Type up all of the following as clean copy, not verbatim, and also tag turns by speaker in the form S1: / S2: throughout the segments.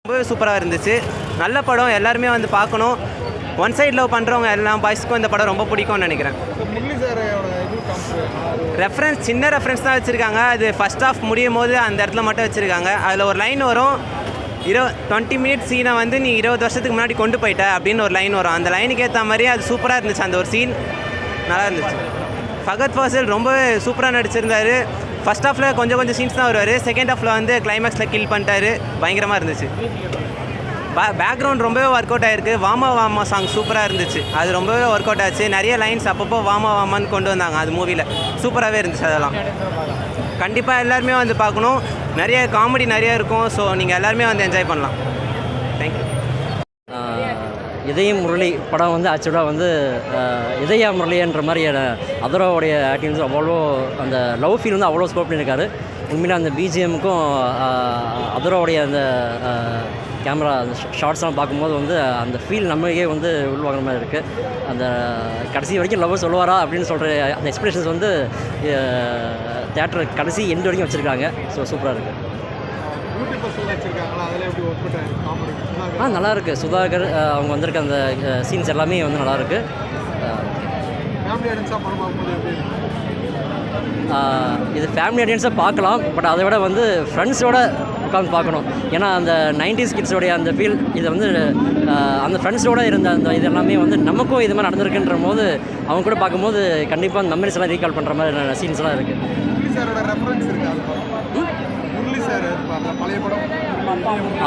S1: ரொம்பவே சூப்பராக இருந்துச்சு. நல்ல படம், எல்லாருமே வந்து பார்க்கணும். ஒன் சைட் லவ் பண்ணுறவங்க எல்லா பாய்ஸ்க்கும் இந்த படம் ரொம்ப பிடிக்கும்னு நினைக்கிறேன். ரெஃபரன்ஸ் சின்ன ரெஃபரன்ஸ் தான் வச்சுருக்காங்க. அது ஃபஸ்ட் ஆஃப் முடியும் போது அந்த இடத்துல மட்டும் வச்சுருக்காங்க. அதில் ஒரு லைன் வரும், 20 மினிட்ஸ் சீனை வந்து நீ 20 வருஷத்துக்கு முன்னாடி கொண்டு போயிட்ட அப்படின்னு ஒரு லைன் வரும். அந்த லைனுக்கு ஏற்ற மாதிரி அது சூப்பராக இருந்துச்சு. அந்த ஒரு சீன் நல்லா இருந்துச்சு. ஃபகத் ஃபாசில் ரொம்பவே சூப்பராக நடிச்சிருந்தார். ஃபஸ்ட் ஹாஃபில் கொஞ்சம் சீன்ஸ் தான் வருவார். செகண்ட் ஹாஃபில் வந்து கிளைமேக்ஸில் கில் பண்ணிட்டாரு. பயங்கரமாக இருந்துச்சு. பேக்ரவுண்ட் ரொம்பவே ஒர்க் அவுட் ஆகிருக்கு. வாமா வாமா சாங் சூப்பராக இருந்துச்சு. அது ரொம்பவே ஒர்க் அவுட் ஆச்சு. நிறைய லைன்ஸ் அப்பப்போ வாமா வாமான்னு கொண்டு வந்தாங்க அது மூவியில். சூப்பராகவே இருந்துச்சு. அதெல்லாம் கண்டிப்பாக எல்லாருமே வந்து பார்க்கணும். நிறைய காமெடி நிறைய இருக்கும். ஸோ நீங்கள் எல்லாருமே வந்து என்ஜாய் பண்ணலாம். தேங்க்யூ.
S2: இதயம் முரளி படம் வந்து ஆக்சுவலாக வந்து இதயா முரளின்ற மாதிரியான அதரோடைய ஆக்டிங்ஸ் அவ்வளோ அந்த லவ் ஃபீல் வந்து அவ்வளோ ஸ்கோப் பண்ணியிருக்காரு. உண்மையிலே அந்த பிஜிஎம்முக்கும் அதரோடைய அந்த கேமரா அந்த ஷார்ட்ஸ்லாம் பார்க்கும்போது வந்து அந்த ஃபீல் நம்மளுக்கே வந்து உள்வாங்கிற மாதிரி இருக்குது. அந்த கடைசி வரைக்கும் லவ் சொல்லுவாரா அப்படின்னு சொல்கிற அந்த எக்ஸ்பிரஷன்ஸ் வந்து தேட்டர் கடைசி எண்டு வரைக்கும் வச்சுருக்காங்க. ஸோ சூப்பராக இருக்குது. நல்லாயிருக்கு. சுதாகர் அவங்க வந்திருக்க அந்த சீன்ஸ் எல்லாமே வந்து நல்லாயிருக்கு. இது ஃபேமிலி ஆடியன்ஸாக பார்க்கலாம். பட் அதை விட வந்து ஃப்ரெண்ட்ஸோட உட்காந்து பார்க்கணும். ஏன்னா அந்த 90s கிட்ஸோடைய அந்த ஃபீல் இதை வந்து அந்த ஃப்ரெண்ட்ஸோடு இருந்த அந்த இது எல்லாமே வந்து நமக்கும் இது மாதிரி நடந்திருக்குன்ற போது அவங்க கூட பார்க்கும்போது கண்டிப்பாக அந்த மெமரிஸ் எல்லாம் ரீகால் பண்ணுற மாதிரி சீன்ஸ்லாம் இருக்குது.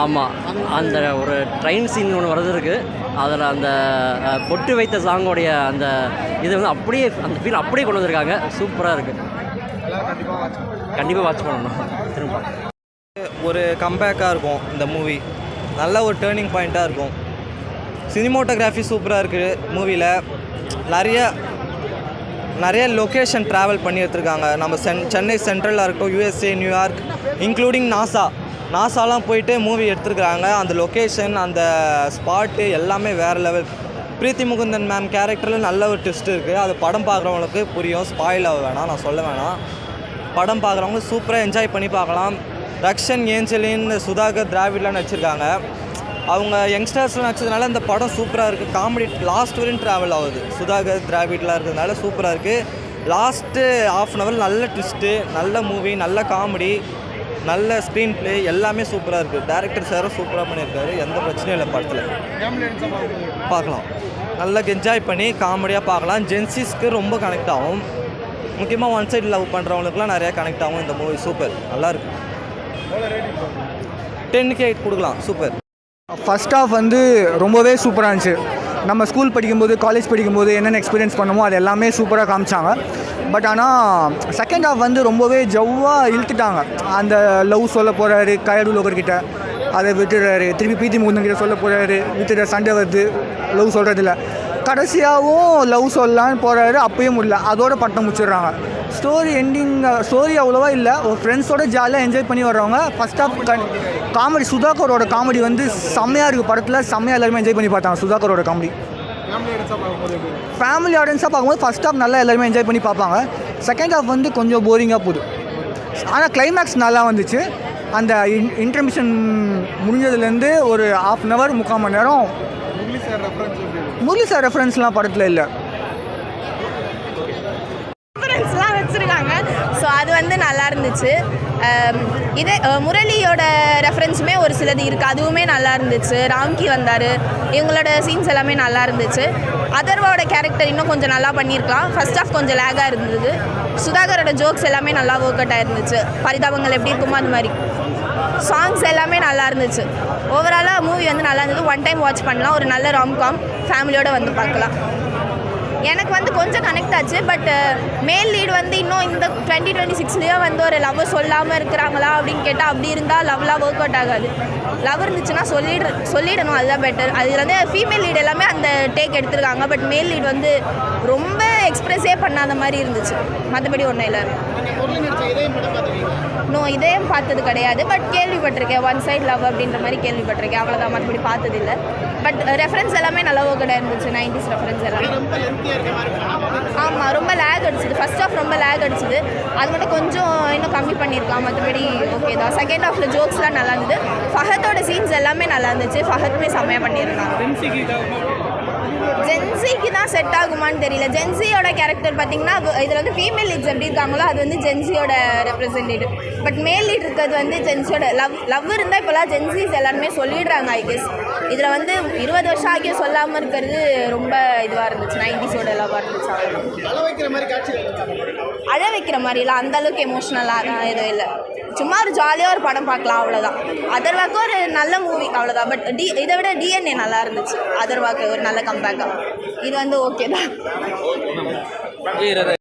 S2: ஆமாம், அந்த ஒரு ட்ரெயின் சீன் ஒன்று வருது இருக்குது. அதில் அந்த பொட்டு வைத்த சாங்கோடைய அந்த இது வந்து அப்படியே அந்த ஃபீல் அப்படியே கொண்டு வந்திருக்காங்க. சூப்பராக இருக்குது. கண்டிப்பாக வாட்ச் பண்ணணும். திரும்ப
S3: ஒரு கம்பேக்காக இருக்கும் இந்த மூவி. நல்ல ஒரு டேர்னிங் பாயிண்ட்டாக இருக்கும். சினிமோட்டோகிராஃபி சூப்பராக இருக்குது மூவியில். நிறைய லொக்கேஷன் ட்ராவல் பண்ணி எடுத்துருக்காங்க. நம்ம சென்னை சென்ட்ரலாக இருக்கட்டும், USA, நியூயார்க், இன்க்ளூடிங் நாசாலாம் போயிட்டு மூவி எடுத்துருக்காங்க. அந்த லொக்கேஷன், அந்த ஸ்பாட்டு எல்லாமே வேறு லெவல். பிரீத்தி முகுந்தன் மேம் கேரக்டரில் நல்ல ஒரு ட்விஸ்ட் இருக்குது. அது படம் பார்க்குறவங்களுக்கு புரியும். ஸ்பாயில் ஆக வேணாம், நான் சொல்ல வேணாம். படம் பார்க்குறவங்க சூப்பராக என்ஜாய் பண்ணி பார்க்கலாம். ரக்ஷன், ஏஞ்சலின், சுதாகர், திராவிட்லாம் நடிச்சிருக்காங்க. அவங்க யங்ஸ்டர்ஸ்லாம் நடிச்சதுனால இந்த படம் சூப்பராக இருக்குது. காமெடி லாஸ்ட் வரையும் ட்ராவல் ஆகுது. சுதாகர், திராவிட்லாம் இருக்கிறதுனால சூப்பராக இருக்குது. லாஸ்ட்டு ½ அன் ஹவர் நல்ல ட்விஸ்ட்டு, நல்ல மூவி, நல்ல காமெடி, நல்ல ஸ்க்ரீன் ப்ளே, எல்லாமே சூப்பராக இருக்குது. டேரக்டர் சாரும் சூப்பராக பண்ணியிருக்காரு. எந்த பிரச்சனையும் இல்லை படத்தில். பார்க்கலாம், நல்லா என்ஜாய் பண்ணி காமெடியாக பார்க்கலாம். ஜென்சிஸ்க்கு ரொம்ப கனெக்ட் ஆகும். முக்கியமாக ஒன் சைடு லவ் பண்ணுறவங்களுக்குலாம் நிறையா கனெக்ட் ஆகும் இந்த மூவி. சூப்பர், நல்லாயிருக்கு. 10க்கு 8 கொடுக்கலாம். சூப்பர்.
S4: ஃபஸ்ட் ஆஃப் வந்து ரொம்பவே சூப்பராக இருந்துச்சு. நம்ம ஸ்கூல் படிக்கும்போது, காலேஜ் படிக்கும்போது என்னென்ன எக்ஸ்பீரியன்ஸ் பண்ணுமோ அது எல்லாமே சூப்பராக காமிச்சாங்க. பட் ஆனால் செகண்ட் ஹாஃப் வந்து ரொம்பவே ஜவ்வாக இழுத்துட்டாங்க. அந்த லவ் சொல்ல போகிறாரு கயடு லோகர்கிட்ட, அதை விட்டுடுறாரு. திருப்பி பிரீத்தி முகுந்தன் கிட்ட சொல்ல போகிறாரு, விட்டுடுற சண்டை வருது, லவ் சொல்கிறதில்ல. கடைசியாகவும் லவ் சொல்லலான்னு போகிறாரு, அப்பயும் முடியல. அதோட பட்டம் முடிச்சிடுறாங்க. ஸ்டோரி அவ்வளோவா இல்லை. ஒரு ஃப்ரெண்ட்ஸோட ஜாலியாக என்ஜாய் பண்ணி வர்றவங்க. ஃபஸ்ட் ஆஃப் காமெடி, சுதாகரோட காமெடி வந்து செம்மையாக இருக்குது படத்தில். செம்மையாக எல்லாருமே என்ஜாய் பண்ணி பார்த்தாங்க சுதாகரோட காமெடி. ஃபேமிலி ஆடியன்ஸாக பார்க்கும்போது ஃபஸ்ட் ஹாஃப் நல்லா எல்லாருமே என்ஜாய் பண்ணி பார்ப்பாங்க. செகண்ட் ஹாஃப் வந்து கொஞ்சம் போரிங்காக போகுது. ஆனால் கிளைமேக்ஸ் நல்லா வந்துச்சு. அந்த இன்டர்மிஷன் முடிஞ்சதுலேருந்து ஒரு ½ அன் ஹவர், 3/4 மணி நேரம் முரளி சார் ரெஃபரன்ஸ்லாம் படத்தில் இல்லை.
S5: ரெஃபரன்ஸ்லாம் வச்சுருக்காங்க. ஸோ அது வந்து நல்லா இருந்துச்சு. இதே முரளியோட ரெஃபரன்ஸுமே ஒரு சிலது இருக்குது, அதுவுமே நல்லா இருந்துச்சு. ராம்கி வந்தார், இவங்களோட சீன்ஸ் எல்லாமே நல்லா இருந்துச்சு. அதர்வாவோட கேரக்டர் இன்னும் கொஞ்சம் நல்லா பண்ணியிருக்கலாம். ஃபர்ஸ்ட் ஆஃப் கொஞ்சம் லேகாக இருந்தது. சுதாகரோட ஜோக்ஸ் எல்லாமே நல்லா ஒர்க் அவுட் ஆகிருந்துச்சு. பரிதாபங்கள் எப்படி இருக்குமோ அது மாதிரி. சாங்ஸ் எல்லாமே நல்லா இருந்துச்சு. ஓவராலாக மூவி வந்து நல்லா இருந்தது. ஒன் டைம் வாட்ச் பண்ணலாம். ஒரு நல்ல ராம்காம், ஃபேமிலியோடு வந்து பார்க்கலாம். எனக்கு வந்து கொஞ்சம் கனெக்ட் ஆச்சு. பட் மேல் லீடு வந்து இன்னும் இந்த 2026 வந்து ஒரு லவ் சொல்லாமல் இருக்கிறாங்களா அப்படின்னு கேட்டால், அப்படி இருந்தால் லவ்லாம் ஒர்க் அவுட் ஆகாது. லவ் இருந்துச்சுன்னா சொல்லிடணும், அதுதான் பெட்டர். அதில் வந்து ஃபீமேல் லீடு எல்லாமே அந்த டேக் எடுத்திருக்காங்க. பட் மேல் லீடு வந்து ரொம்ப எக்ஸ்ப்ரெஸ்ஸே பண்ணாத மாதிரி இருந்துச்சு. மற்றபடி ஒன்றும் இல்லை. இதயம் பார்த்தது கிடையாது. பட் கேள்விப்பட்டிருக்கேன். ஒன் சைட் லவ் அப்படின்ற மாதிரி கேள்விப்பட்டிருக்கேன். அவ்வளோதான், மற்றபடி பார்த்தது இல்லை. பட் ரெஃபரன்ஸ் எல்லாமே நல்லா ஒர்க் அவுட் இருந்துச்சு. 90s ரெஃபரன்ஸ் எல்லாமே ஆமாம், ரொம்ப லேக் அடிச்சுது. ஃபர்ஸ்ட் ஹாஃப் ரொம்ப லேக் அடிச்சுது. அது மட்டும் கொஞ்சம் இன்னும் கம்மி பண்ணியிருக்கலாம். மற்றபடி ஓகே தான். செகண்ட் ஹாஃபில் ஜோக்ஸ்லாம் நல்லா இருந்தது. ஃபஹத்தோட சீன்ஸ் எல்லாமே நல்லா இருந்துச்சு. ஃபஹத்துமே செம்மையாக பண்ணியிருந்தாங்க. ஜென்சிக்கு தான் செட் ஆகுமான்னு தெரியல. ஜென்சியோட கேரக்டர் பார்த்தீங்கன்னா இதில் வந்து ஃபீமேல் லீட்ஸ் எப்படி இருக்காங்களோ அது வந்து ஜென்சியோட ரெப்ரசன்டேட்டிவ். பட் மேல் லீட் இருக்கிறது வந்து ஜென்சியோட லவ் இருந்தால் இப்போலாம் ஜென்சிஸ் எல்லாருமே சொல்லிடுறாங்க. ஐ கெஸ் இதில் வந்து 20 வருஷம் ஆகியும் சொல்லாமல் இருக்கிறது ரொம்ப இதுவாக இருந்துச்சு. 90ஸோட லவ்வாக இருந்துச்சு. அழ வைக்கிற மாதிரிலாம் அந்தளவுக்கு எமோஷ்னலாக எதுவும் இல்லை. சும்மா ஒரு ஜாலியாக ஒரு படம் பார்க்கலாம், அவ்வளோதான். அதர்வாக்கு ஒரு நல்ல மூவி, அவ்வளோதான். பட் இதை விட டிஎன்ஏ நல்லா இருந்துச்சு. அதர்வாக்கு ஒரு நல்ல கம்பேக்காக. இது வந்து ஓகே தான்.